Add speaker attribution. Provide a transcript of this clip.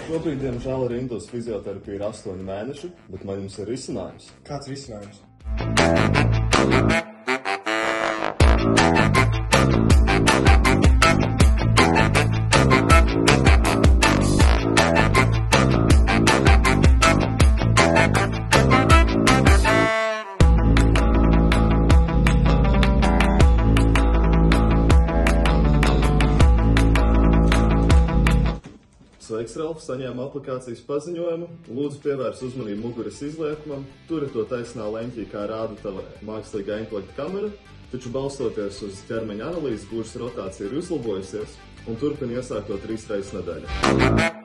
Speaker 1: Šobrīd, diemžēl, rinda uz fizioterapiju ir 8 mēneši, bet man jums ir risinājums.
Speaker 2: Kāds risinājums?
Speaker 1: Sveiks, Ralf! Saņēmu aplikācijas paziņojumu. Lūdzu, pievērs uzmanību muguras izliekumam. Tur ir to taisnā leņķī, kā rāda tava mākslīgā intelekta kamera, taču balstoties uz ķermeņa analīzi, glužas rotācija ir uzlabojusies un turpina iesākt to 3 reizes nedēļā.